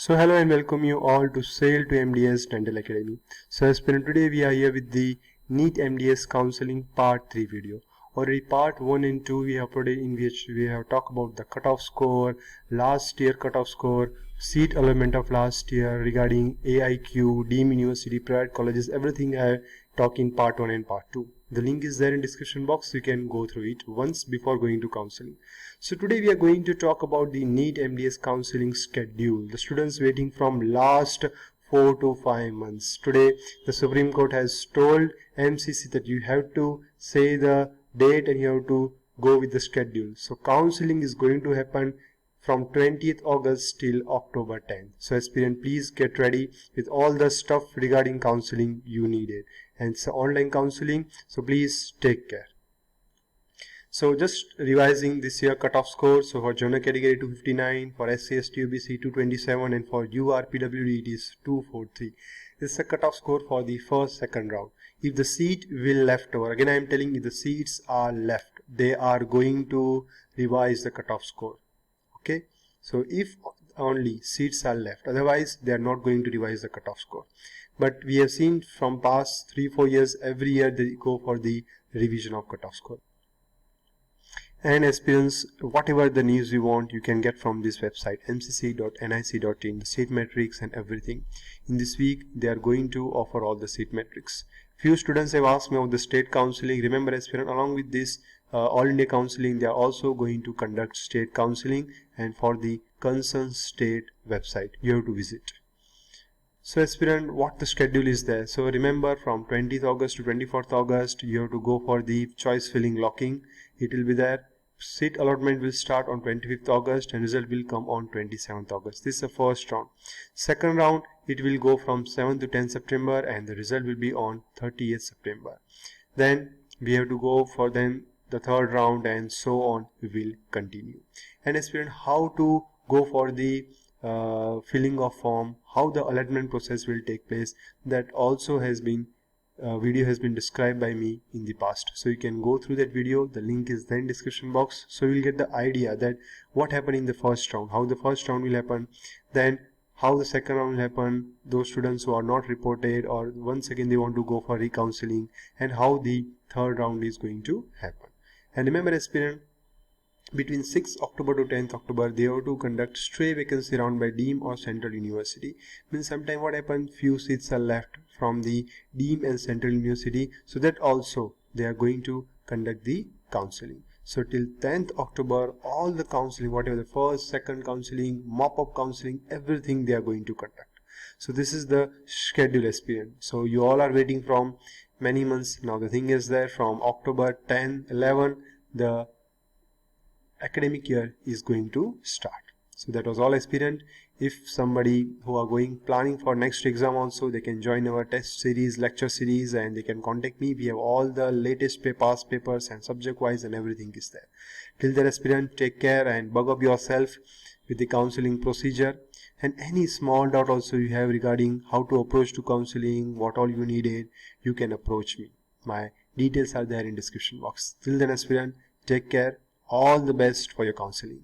So hello and welcome you all to Sail to MDS Dental Academy. So as per today we are here with the NEET MDS Counseling Part 3 video. Already Part 1 and 2 we have uploaded, in which we have talked about the cutoff score, last year cutoff score, seat allotment of last year, regarding AIQ, deemed university, private colleges, everything I talk in Part 1 and Part 2. The link is there in description box. You can go through it once before going to counseling. So today we are going to talk about the NEET MDS counseling schedule. The students waiting from last 4 to 5 months. Today the Supreme Court has told MCC that you have to say the date and you have to go with the schedule. So counseling is going to happen from 20th August till October 10th. So aspirant, please get ready with all the stuff regarding counseling you needed. And it's online counseling, so please take care. So just revising this year cutoff score. So for general category 259, for SC, ST, OBC 227, and for UR, PWD it is 243. This is a cutoff score for the second round. If the seat will left over, again I am telling you, the seats are left, they are going to revise the cutoff score. Okay, so if only seats are left, otherwise they are not going to revise the cutoff score. But we have seen from past 3-4 years, every year they go for the revision of cutoff score. And aspirants, whatever the news you want, you can get from this website, mcc.nic.in, the seat metrics and everything. In this week they are going to offer all the seat metrics. Few students have asked me about the state counseling. Remember aspirant, along with this all India counseling, they are also going to conduct state counseling, and for the concerned state website you have to visit. So aspirant, what the schedule is there? So remember, from 20th August to 24th August you have to go for the choice filling locking. It will be there. Seat allotment will start on 25th August and result will come on 27th August. This is the first round. Second round, it will go from 7th to 10th September and the result will be on 30th September. Then we have to go for then the third round, and so on we will continue. And aspirant, how to go for the filling of form, how the allotment process will take place, that also has been video has been described by me in the past, so you can go through that video. The link is there in description box, so you'll get the idea that what happened in the first round, how the first round will happen, then how the second round will happen, those students who are not reported or once again they want to go for recounseling, and how the third round is going to happen. And remember aspirant, between 6th October to 10th October they have to conduct stray vacancy round by deemed or central university. Means sometime what happened, few seats are left from the deemed and central university, so that also they are going to conduct the counseling. So till 10th October all the counseling, whatever the first, second counseling, mop-up counseling, everything they are going to conduct. So this is the schedule aspirant. So you all are waiting from many months now. The thing is there, from October 10, 11 the academic year is going to start. So that was all aspirant. If somebody who are planning for next exam also, they can join our test series, lecture series, and they can contact me. We have all the latest past papers and subject wise, and everything is there. Till then aspirant, take care and bug up yourself with the counseling procedure. And any small doubt also you have regarding how to approach to counseling, what all you needed, you can approach me. My details are there in description box. Till then aspirant, take care. All the best for your counseling.